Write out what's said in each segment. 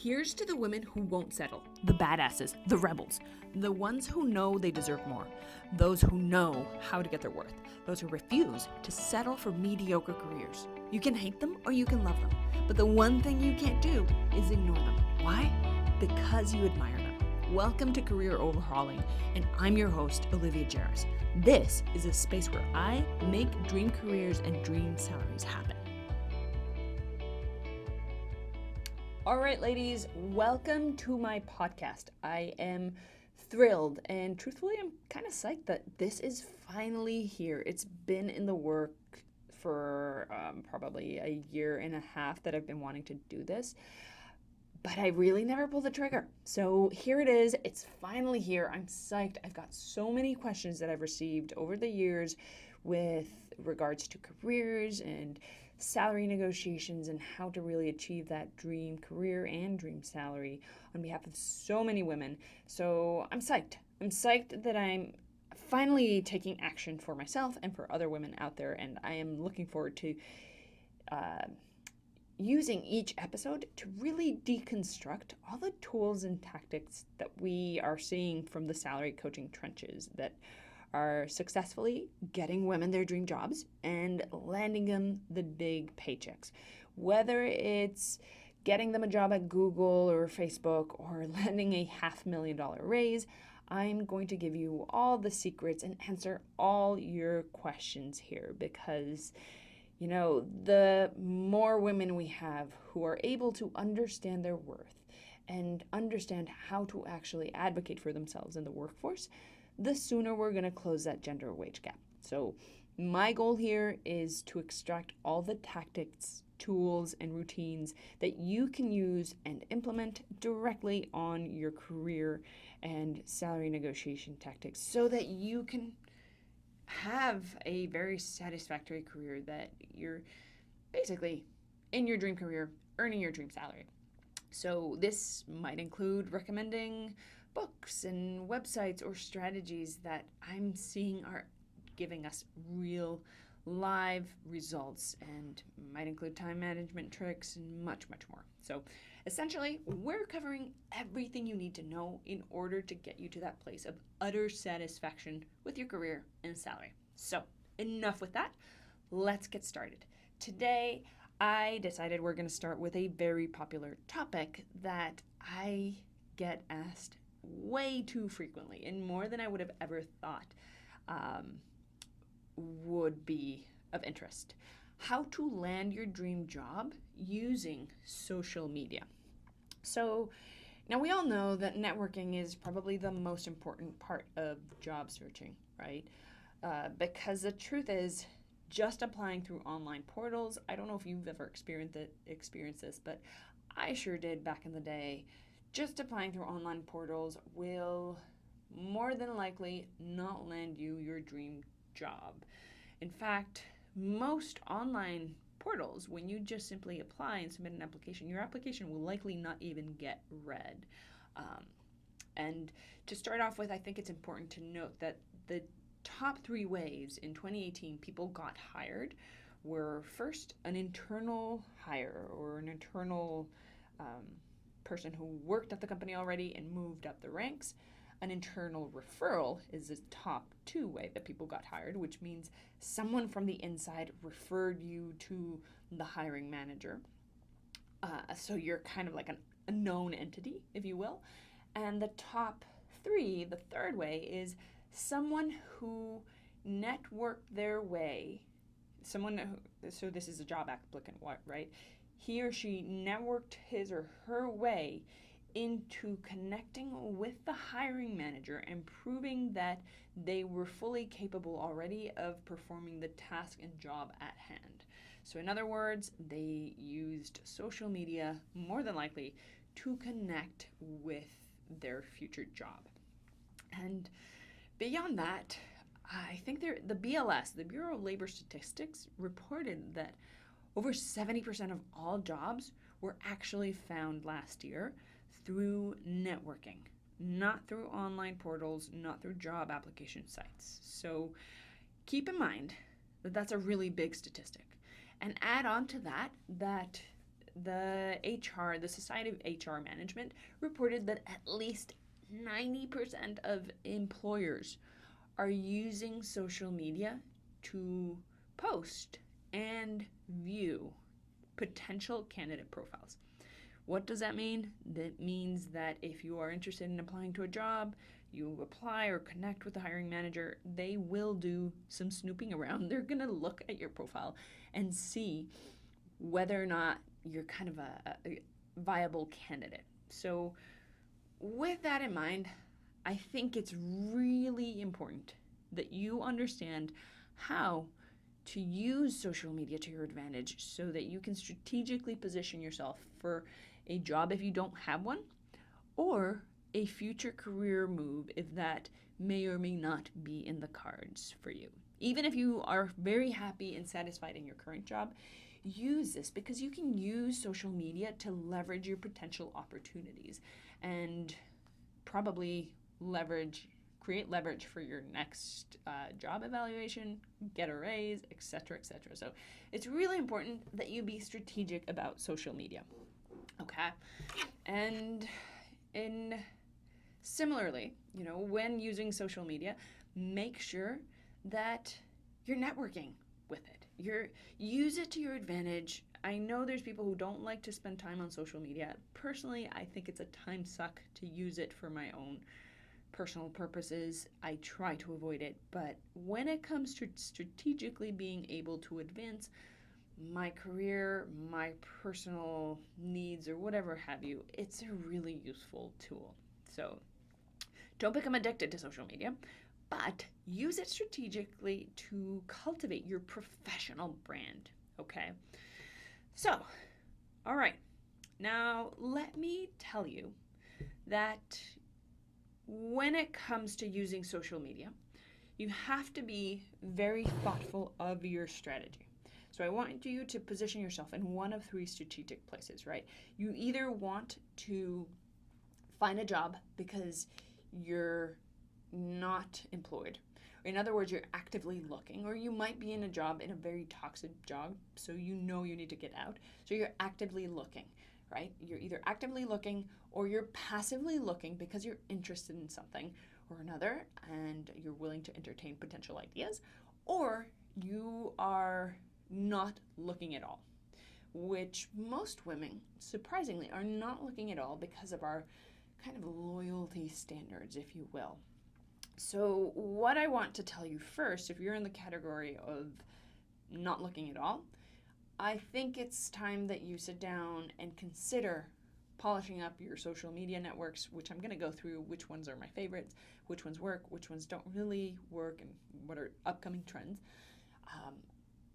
Here's to the women who won't settle, the badasses, the rebels, the ones who know they deserve more, those who know how to get their worth, those who refuse to settle for mediocre careers. You can hate them or you can love them, but the one thing you can't do is ignore them. Why? Because you admire them. Welcome to Career Overhauling, and I'm your host, Olivia Jarris. This is a space where I make dream careers and dream salaries happen. All right, ladies, welcome to my podcast. I am thrilled and truthfully, I'm kind of psyched that this is finally here. It's been in the work for probably a year and a half that I've been wanting to do this, but I really never pulled the trigger. So here it is. It's finally here. I'm psyched. I've got so many questions that I've received over the years with regards to careers and salary negotiations and how to really achieve that dream career and dream salary on behalf of so many women. So I'm psyched. I'm psyched that I'm finally taking action for myself and for other women out there, and I am looking forward to using each episode to really deconstruct all the tools and tactics that we are seeing from the salary coaching trenches that are successfully getting women their dream jobs and landing them the big paychecks. Whether it's getting them a job at Google or Facebook or landing a $500,000 raise, I'm going to give you all the secrets and answer all your questions here because, you know, the more women we have who are able to understand their worth and understand how to actually advocate for themselves in the workforce, the sooner we're going to close that gender wage gap. So my goal here is to extract all the tactics, tools, and routines that you can use and implement directly on your career and salary negotiation tactics so that you can have a very satisfactory career, that you're basically in your dream career, earning your dream salary. So this might include recommending books and websites or strategies that I'm seeing are giving us real live results, and might include time management tricks and much, much more. So essentially, we're covering everything you need to know in order to get you to that place of utter satisfaction with your career and salary. So enough with that. Let's get started. Today, I decided we're going to start with a very popular topic that I get asked way too frequently, and more than I would have ever thought would be of interest. How to land your dream job using social media. So now we all know that networking is probably the most important part of job searching, right? Because the truth is, just applying through online portals, I don't know if you've ever experienced this, but I sure did back in the day. Just applying through online portals will more than likely not land you your dream job. In fact, most online portals, when you just simply apply and submit an application, your application will likely not even get read. And to start off with, I think it's important to note that the top 3 ways in 2018 people got hired were first an internal hire or an internal person who worked at the company already and moved up the ranks. An internal referral is the top 2 way that people got hired, which means someone from the inside referred you to the hiring manager. So you're kind of like a known entity, if you will. And the top 3, the third way, is someone who networked their way. So this is a job applicant, right? He or she networked his or her way into connecting with the hiring manager and proving that they were fully capable already of performing the task and job at hand. So in other words, they used social media more than likely to connect with their future job. And beyond that, I think the BLS, the Bureau of Labor Statistics, reported that over 70% of all jobs were actually found last year through networking, not through online portals, not through job application sites. So keep in mind that that's a really big statistic. And add on to that the Society of HR Management, reported that at least 90% of employers are using social media to post and view potential candidate profiles. What does that mean? That means that if you are interested in applying to a job, you apply or connect with the hiring manager, they will do some snooping around. They're going to look at your profile and see whether or not you're kind of a viable candidate. So, with that in mind, I think it's really important that you understand how to use social media to your advantage so that you can strategically position yourself for a job if you don't have one, or a future career move if that may or may not be in the cards for you. Even if you are very happy and satisfied in your current job, use this because you can use social media to leverage your potential opportunities and probably create leverage for your next job evaluation, get a raise, etc., etc. So it's really important that you be strategic about social media. Okay, and similarly, when using social media, make sure that you're networking with it. Use it to your advantage. I know there's people who don't like to spend time on social media. Personally, I think it's a time suck to use it for my own personal purposes. I try to avoid it, but when it comes to strategically being able to advance my career, my personal needs, or whatever have you, it's a really useful tool. So don't become addicted to social media, but use it strategically to cultivate your professional brand, okay? So, all right, now let me tell you that when it comes to using social media, you have to be very thoughtful of your strategy. So I want you to position yourself in one of three strategic places, right? You either want to find a job because you're not employed. In other words, you're actively looking, or you might be in a job, in a very toxic job, so you need to get out. So you're actively looking, right? You're either actively looking or you're passively looking because you're interested in something or another and you're willing to entertain potential ideas, or you are not looking at all, which most women, surprisingly, are not looking at all because of our kind of loyalty standards, if you will. So what I want to tell you first, if you're in the category of not looking at all, I think it's time that you sit down and consider polishing up your social media networks, which I'm going to go through which ones are my favorites, which ones work, which ones don't really work, and what are upcoming trends.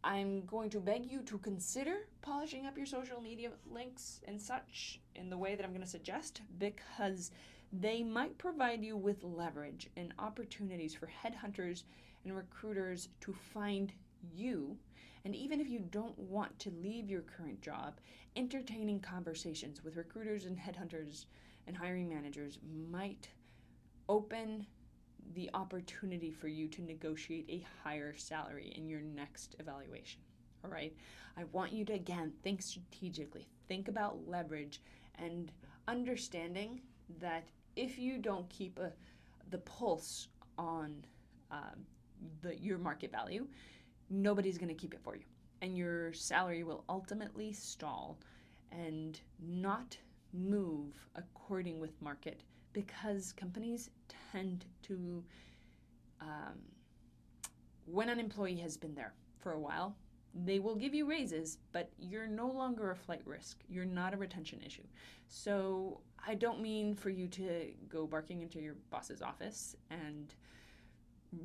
I'm going to beg you to consider polishing up your social media links and such in the way that I'm going to suggest, because they might provide you with leverage and opportunities for headhunters and recruiters to find you. And even if you don't want to leave your current job, entertaining conversations with recruiters and headhunters and hiring managers might open the opportunity for you to negotiate a higher salary in your next evaluation. All right? I want you to, again, think strategically. Think about leverage and understanding that if you don't keep the pulse on your market value, nobody's going to keep it for you. And your salary will ultimately stall and not move according with market, because companies tend to, when an employee has been there for a while, they will give you raises, but you're no longer a flight risk. You're not a retention issue. So I don't mean for you to go barking into your boss's office and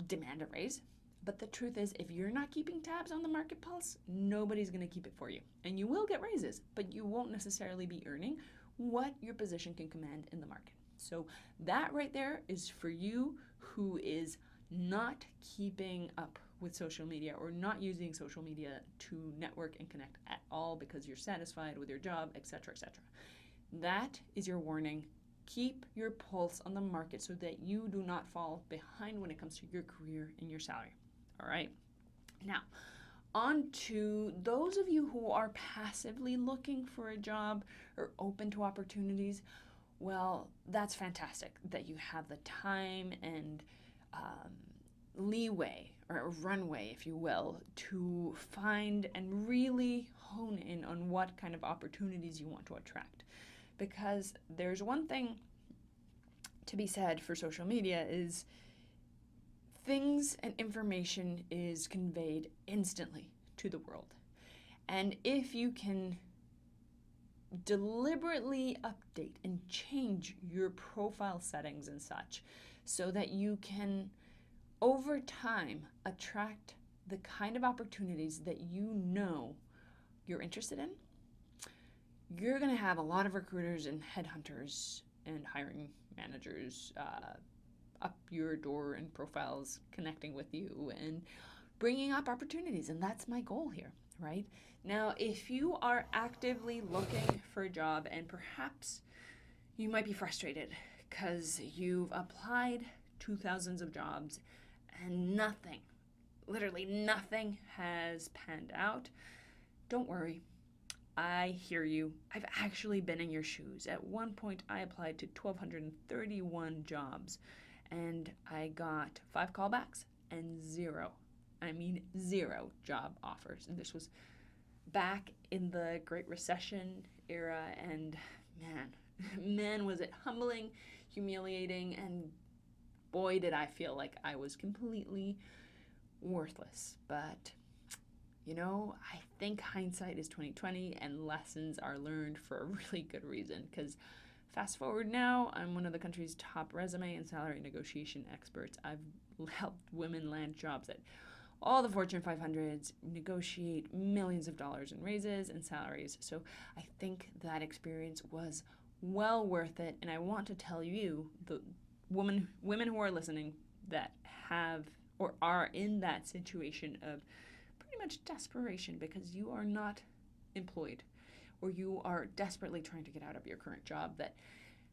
demand a raise. But the truth is, if you're not keeping tabs on the market pulse, nobody's going to keep it for you. And you will get raises, but you won't necessarily be earning what your position can command in the market. So that right there is for you who is not keeping up with social media or not using social media to network and connect at all because you're satisfied with your job, etc., etc. That is your warning. Keep your pulse on the market so that you do not fall behind when it comes to your career and your salary. All right. Now, On to those of you who are passively looking for a job or open to opportunities, well, that's fantastic that you have the time and leeway or runway, if you will, to find and really hone in on what kind of opportunities you want to attract. Because there's one thing to be said for social media is things and information is conveyed instantly to the world. And if you can deliberately update and change your profile settings and such so that you can over time attract the kind of opportunities that you know you're interested in, you're going to have a lot of recruiters and headhunters and hiring managers up your door and profiles connecting with you and bringing up opportunities. And that's my goal here, right? Now, if you are actively looking for a job and perhaps you might be frustrated because you've applied to thousands of jobs and nothing, literally nothing has panned out, don't worry. I hear you. I've actually been in your shoes. At one point, I applied to 1,231 jobs and I got 5 callbacks and zero job offers. And this was back in the Great Recession era, and man, was it humbling, humiliating, and boy, did I feel like I was completely worthless. But I think hindsight is 20/20 and lessons are learned for a really good reason, because fast forward now, I'm one of the country's top resume and salary negotiation experts. I've helped women land jobs at all the Fortune 500s, negotiate millions of dollars in raises and salaries. So I think that experience was well worth it. And I want to tell you, the women who are listening that have or are in that situation of pretty much desperation because you are not employed or you are desperately trying to get out of your current job, that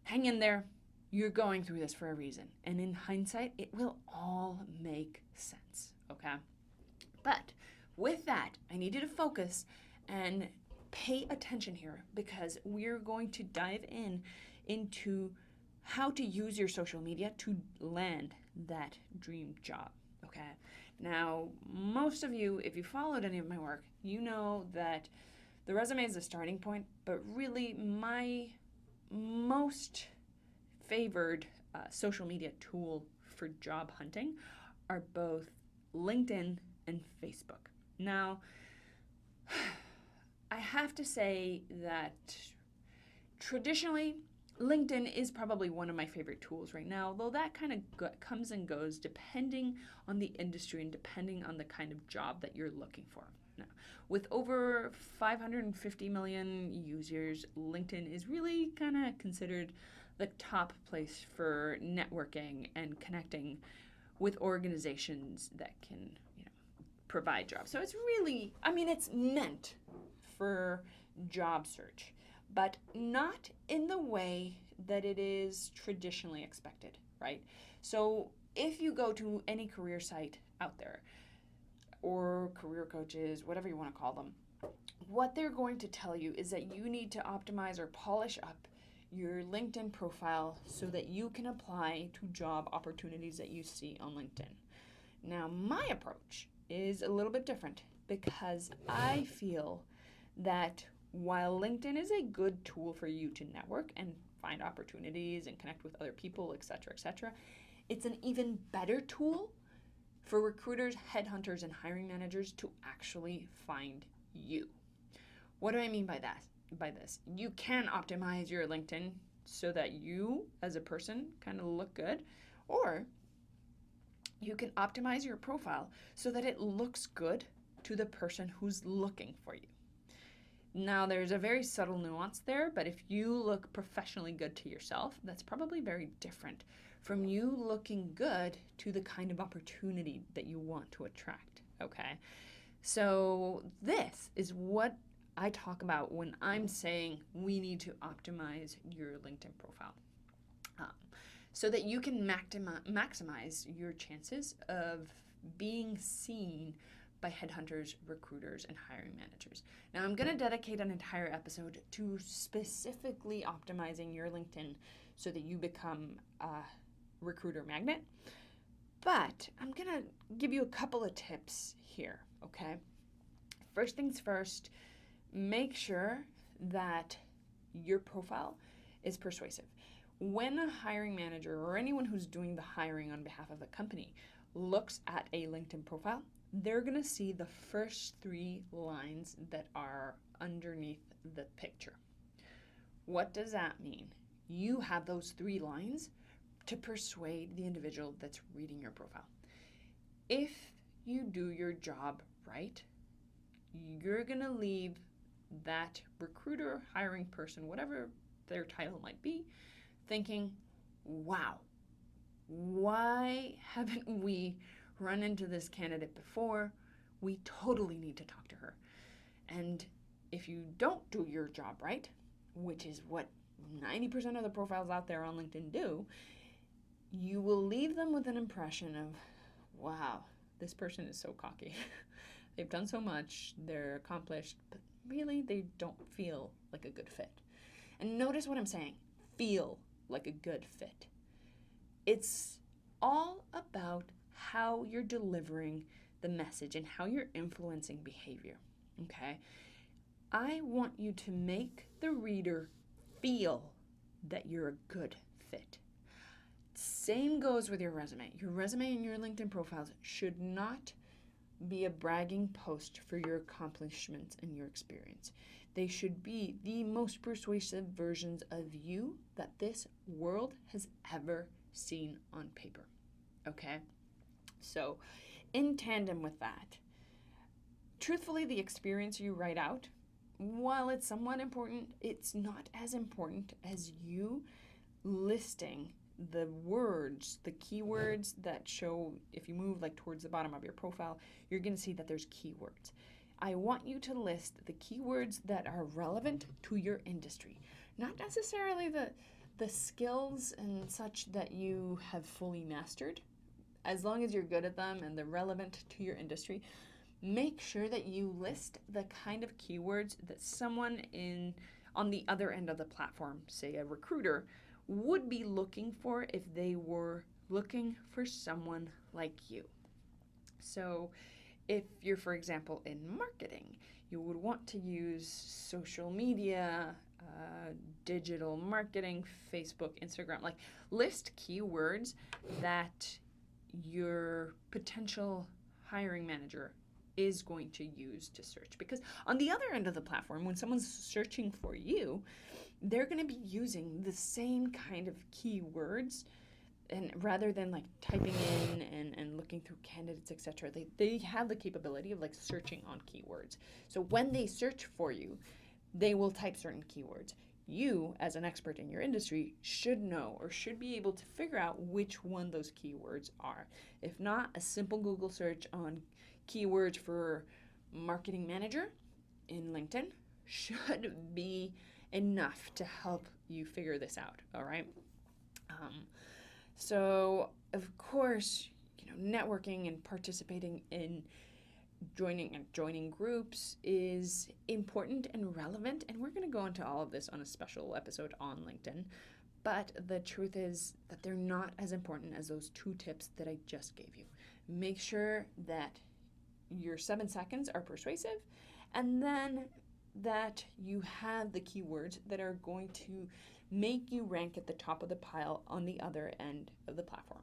hang in there. You're going through this for a reason. And in hindsight, it will all make sense, okay? But with that, I need you to focus and pay attention here, because we're going to dive into how to use your social media to land that dream job, okay? Now, most of you, if you followed any of my work, you know that the resume is a starting point, but really my most favored social media tool for job hunting are both LinkedIn and Facebook. Now, I have to say that traditionally, LinkedIn is probably one of my favorite tools right now, though that kind of comes and goes depending on the industry and depending on the kind of job that you're looking for. Now, with over 550 million users, LinkedIn is really kind of considered the top place for networking and connecting with organizations that can, provide jobs. So it's really, it's meant for job search, but not in the way that it is traditionally expected, right? So if you go to any career site out there, or career coaches, whatever you want to call them, what they're going to tell you is that you need to optimize or polish up your LinkedIn profile so that you can apply to job opportunities that you see on LinkedIn. Now, my approach is a little bit different, because I feel that while LinkedIn is a good tool for you to network and find opportunities and connect with other people, etc., it's an even better tool for recruiters, headhunters, and hiring managers to actually find you. What do I mean by that? By this, you can optimize your LinkedIn so that you as a person kind of look good, or you can optimize your profile so that it looks good to the person who's looking for you. Now, there's a very subtle nuance there, but if you look professionally good to yourself, that's probably very different from you looking good to the kind of opportunity that you want to attract, okay? So this is what I talk about when I'm saying we need to optimize your LinkedIn profile, so that you can maximize your chances of being seen by headhunters, recruiters, and hiring managers. Now, I'm going to dedicate an entire episode to specifically optimizing your LinkedIn so that you become a recruiter magnet. But I'm going to give you a couple of tips here, okay? First things first, make sure that your profile is persuasive. When a hiring manager or anyone who's doing the hiring on behalf of a company looks at a LinkedIn profile, they're going to see the first 3 lines that are underneath the picture. What does that mean? You have those 3 lines to persuade the individual that's reading your profile. If you do your job right, you're going to leave that recruiter, hiring person, whatever their title might be, thinking, wow, why haven't we run into this candidate before? We totally need to talk to her. And if you don't do your job right, which is what 90% of the profiles out there on LinkedIn do, you will leave them with an impression of, wow, this person is so cocky. They've done so much, they're accomplished, but really they don't feel like a good fit. And notice what I'm saying, feel like a good fit. It's all about how you're delivering the message and how you're influencing behavior, okay? I want you to make the reader feel that you're a good fit. Same goes with your resume. Your resume and your LinkedIn profiles should not be a bragging post for your accomplishments and your experience. They should be the most persuasive versions of you that this world has ever seen on paper. Okay? So, in tandem with that, truthfully, the experience you write out, while it's somewhat important, it's not as important as you listing the words, the keywords that show, if you move like towards the bottom of your profile, you're going to see that there's keywords. I want you to list the keywords that are relevant to your industry, not necessarily the skills and such that you have fully mastered. As long as you're good at them and they're relevant to your industry, make sure that you list the kind of keywords that someone on the other end of the platform, say a recruiter, would be looking for if they were looking for someone like you. So if you're, for example, in marketing, you would want to use social media, digital marketing, Facebook, Instagram, like list keywords that your potential hiring manager is going to use to search. Because on the other end of the platform, when someone's searching for you, they're going to be using the same kind of keywords, and rather than like typing in and looking through candidates, etc., they have the capability of like searching on keywords. So when they search for you, they will type certain keywords. You, as an expert in your industry, should know or should be able to figure out which one those keywords are. If not, a simple Google search on keywords for marketing manager in LinkedIn should be enough to help you figure this out, all right? So, of course, networking and participating in joining groups is important and relevant, and we're going to go into all of this on a special episode on LinkedIn. But the truth is that they're not as important as those 2 tips that I just gave you. Make sure that your 7 seconds are persuasive, and then that you have the keywords that are going to make you rank at the top of the pile on the other end of the platform.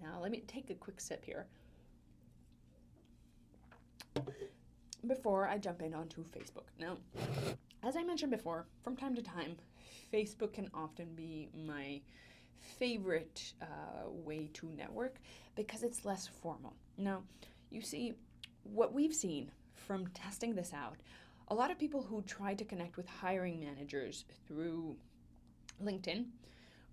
Now, let me take a quick sip here before I jump in onto Facebook. Now, as I mentioned before, from time to time, Facebook can often be my favorite way to network because it's less formal. Now, you see, what we've seen from testing this out, a lot of people who try to connect with hiring managers through LinkedIn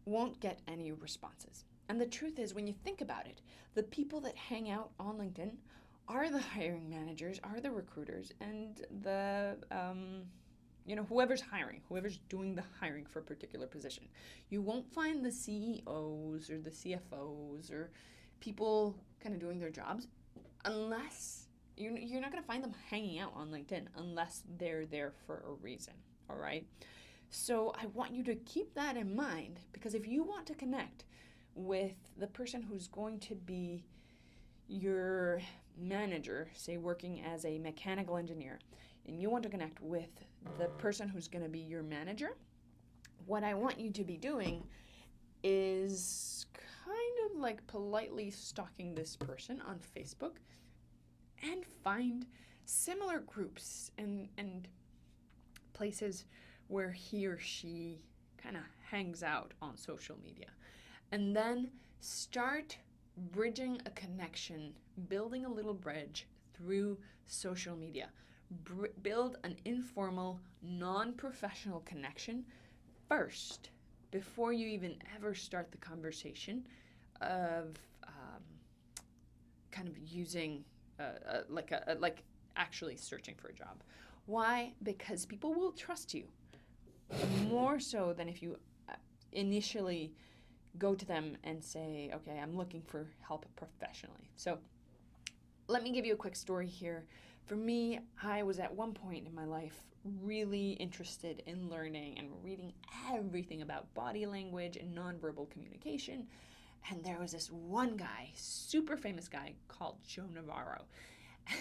won't get any responses. And the truth is, when you think about it, the people that hang out on LinkedIn are the hiring managers, are the recruiters, and the whoever's hiring, whoever's doing the hiring for a particular position. You won't find the CEOs or the CFOs or people kind of doing their jobs unless You're not going to find them hanging out on LinkedIn unless they're there for a reason, all right? So I want you to keep that in mind, because if you want to connect with the person who's going to be your manager, say working as a mechanical engineer, and you want to connect with the person who's going to be your manager, what I want you to be doing is kind of like politely stalking this person on Facebook and find similar groups and places where he or she kind of hangs out on social media. And then start bridging a connection, building a little bridge through social media. Build an informal, non-professional connection first before you even ever start the conversation of kind of using like actually searching for a job. Why? Because people will trust you more so than if you initially go to them and say, okay, I'm looking for help professionally. So let me give you a quick story here. For me, I was at one point in my life really interested in learning and reading everything about body language and nonverbal communication. And there was this one guy, super famous guy, called Joe Navarro.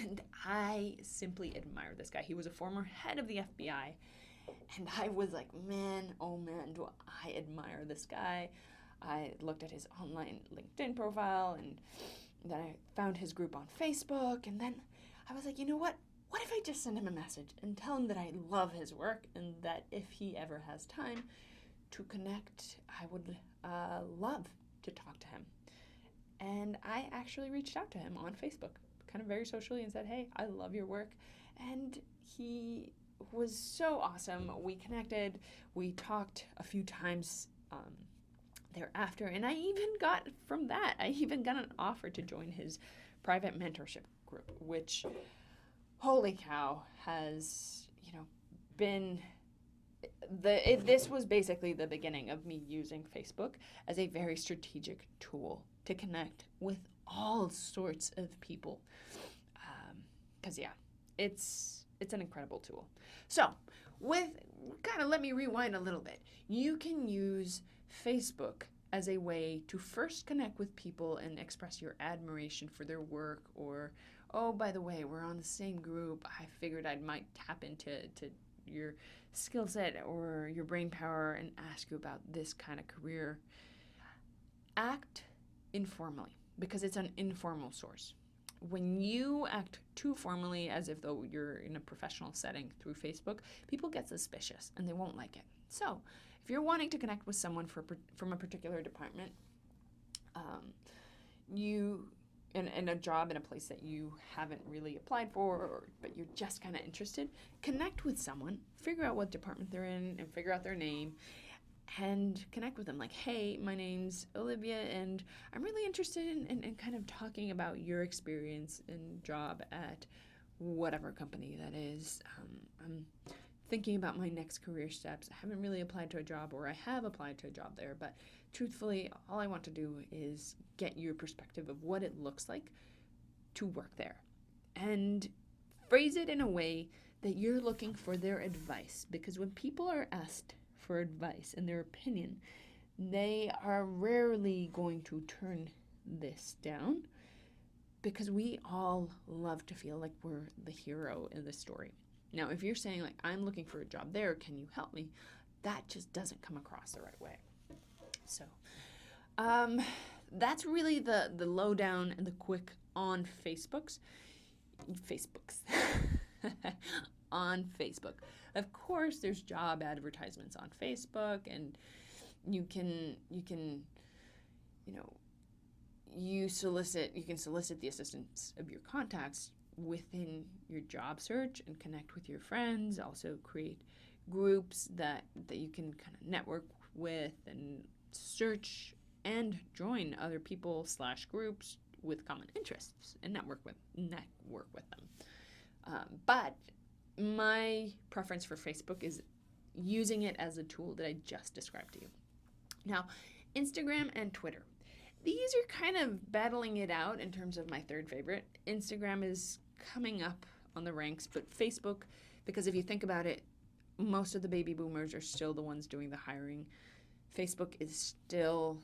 And I simply admired this guy. He was a former head of the FBI. And I was like, man, oh man, do I admire this guy. I looked at his online LinkedIn profile, and then I found his group on Facebook. And then I was like, you know what? What if I just send him a message and tell him that I love his work and that if he ever has time to connect, I would love to talk to him. And I actually reached out to him on Facebook, kind of very socially, and said, hey, I love your work. And he was so awesome. We connected. We talked a few times thereafter. And I even got an offer to join his private mentorship group, which, holy cow, has, been this was basically the beginning of me using Facebook as a very strategic tool to connect with all sorts of people. Because it's an incredible tool. So let me rewind a little bit. You can use Facebook as a way to first connect with people and express your admiration for their work, or, oh, by the way, we're on the same group. I figured I might tap into your skill set or your brain power and ask you about this kind of career. Act informally, because it's an informal source. When you act too formally, as if though you're in a professional setting through Facebook, people get suspicious and they won't like it. So if you're wanting to connect with someone from a particular department, in a job in a place that you haven't really applied for, but you're just kind of interested, connect with someone, figure out what department they're in, and figure out their name, and connect with them. Like, hey, my name's Olivia, and I'm really interested in kind of talking about your experience and job at whatever company that is. I'm thinking about my next career steps. I haven't really applied to a job, or I have applied to a job there, but truthfully, all I want to do is get your perspective of what it looks like to work there. And phrase it in a way that you're looking for their advice, because when people are asked for advice and their opinion, they are rarely going to turn this down, because we all love to feel like we're the hero in the story. Now, if you're saying, like, I'm looking for a job there, can you help me? That just doesn't come across the right way. So, that's really the lowdown and the quick on Facebooks. On Facebook. Of course, there's job advertisements on Facebook, and you can solicit the assistance of your contacts within your job search and connect with your friends. Also create groups that you can kind of network with and search and join other people / groups with common interests and network with them. But my preference for Facebook is using it as a tool that I just described to you. Now, Instagram and Twitter. These are kind of battling it out in terms of my third favorite. Instagram is coming up on the ranks, but Facebook, because if you think about it, most of the baby boomers are still the ones doing the hiring. Facebook is still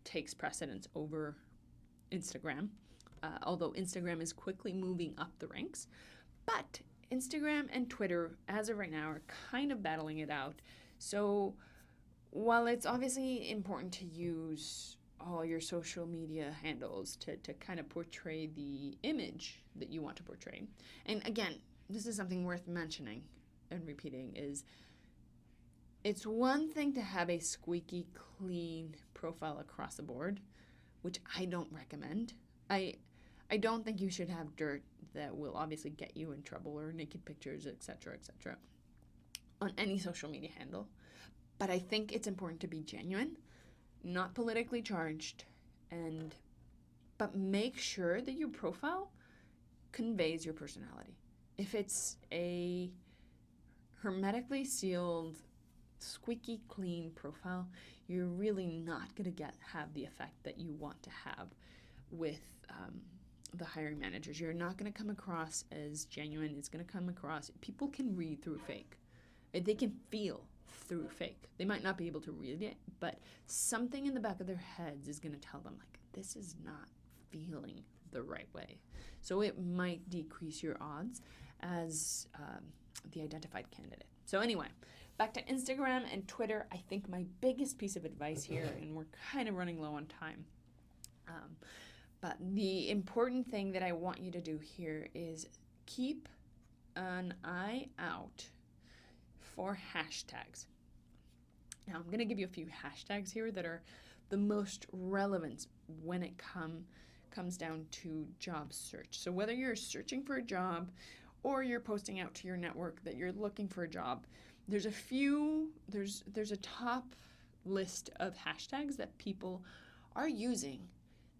takes precedence over Instagram, although Instagram is quickly moving up the ranks. But Instagram and Twitter, as of right now, are kind of battling it out. So while it's obviously important to use all your social media handles to kind of portray the image that you want to portray, and again, this is something worth mentioning and repeating, is it's one thing to have a squeaky clean profile across the board, which I don't recommend. I don't think you should have dirt that will obviously get you in trouble, or naked pictures, etc., on any social media handle. But I think it's important to be genuine, not politically charged, but make sure that your profile conveys your personality. If it's a hermetically sealed, squeaky clean profile, you're really not going to have the effect that you want to have with the hiring managers. You're not going to come across as genuine. It's going to come across, people can read through fake. They can feel through fake. They might not be able to read it, but something in the back of their heads is going to tell them, like, this is not feeling the right way. So it might decrease your odds as the identified candidate. So anyway, back to Instagram and Twitter. I think my biggest piece of advice here, and we're kind of running low on time, but the important thing that I want you to do here is keep an eye out for hashtags. Now, I'm going to give you a few hashtags here that are the most relevant when it comes down to job search. So whether you're searching for a job or you're posting out to your network that you're looking for a job, there's a top list of hashtags that people are using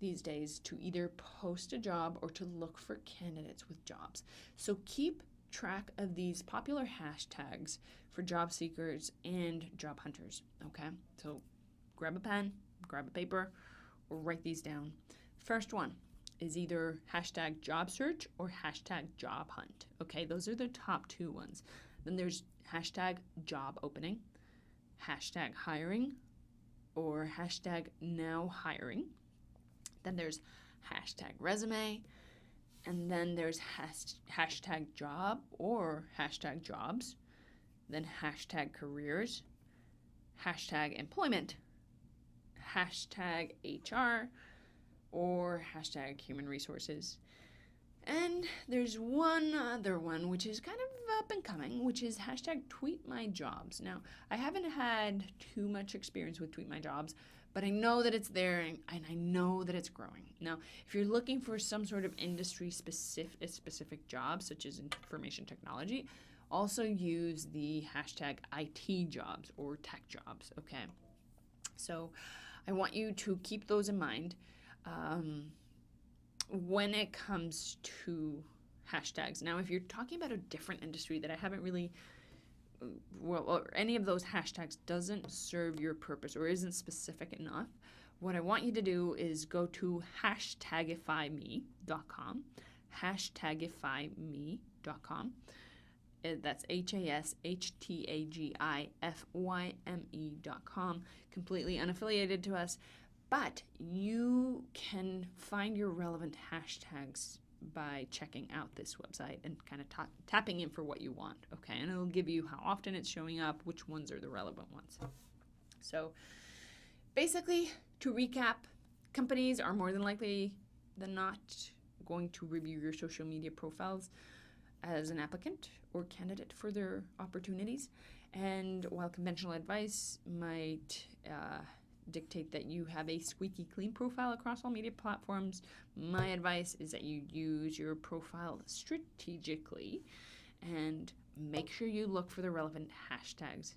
these days to either post a job or to look for candidates with jobs. So keep track of these popular hashtags for job seekers and job hunters, okay? So grab a pen, grab a paper, or write these down. First one is either hashtag job search or hashtag job hunt, okay? Those are the top two ones. Then there's hashtag job opening, hashtag hiring, or hashtag now hiring. Then there's hashtag resume, and then there's hashtag job or hashtag jobs, then hashtag careers, hashtag employment, hashtag HR, or hashtag human resources. And there's one other one, which is kind of up and coming, which is hashtag tweet my jobs. Now, I haven't had too much experience with tweet my jobs, but I know that it's there, and I know that it's growing. Now, if you're looking for some sort of industry specific job, such as information technology, also use the hashtag IT jobs or tech jobs, okay? So I want you to keep those in mind when it comes to hashtags. Now, if you're talking about a different industry that I haven't really or any of those hashtags doesn't serve your purpose or isn't specific enough, what I want you to do is go to hashtagifyme.com, hashtagifyme.com. That's hashtagifyme.com, completely unaffiliated to us, but you can find your relevant hashtags by checking out this website and kind of tapping in for what you want, okay? And it'll give you how often it's showing up, which ones are the relevant ones. So basically, to recap, companies are more than likely than not going to review your social media profiles as an applicant or candidate for their opportunities. And while conventional advice might dictate that you have a squeaky clean profile across all media platforms, my advice is that you use your profile strategically and make sure you look for the relevant hashtags.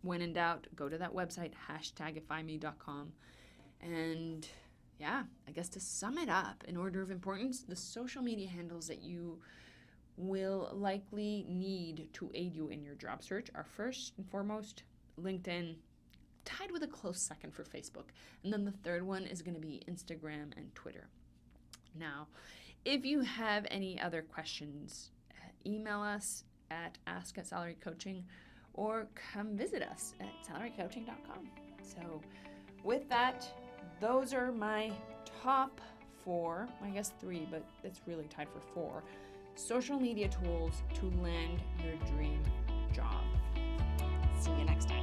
When in doubt, go to that website, hashtagifyme.com. And yeah, I guess to sum it up, in order of importance, the social media handles that you will likely need to aid you in your job search are first and foremost LinkedIn, tied with a close second for Facebook. And then the third one is going to be Instagram and Twitter. Now, If you have any other questions, email us at ask@salarycoaching or come visit us at salarycoaching.com. So with that, those are my top 4, I guess 3, but it's really tied for 4, social media tools to land your dream job. See you next time.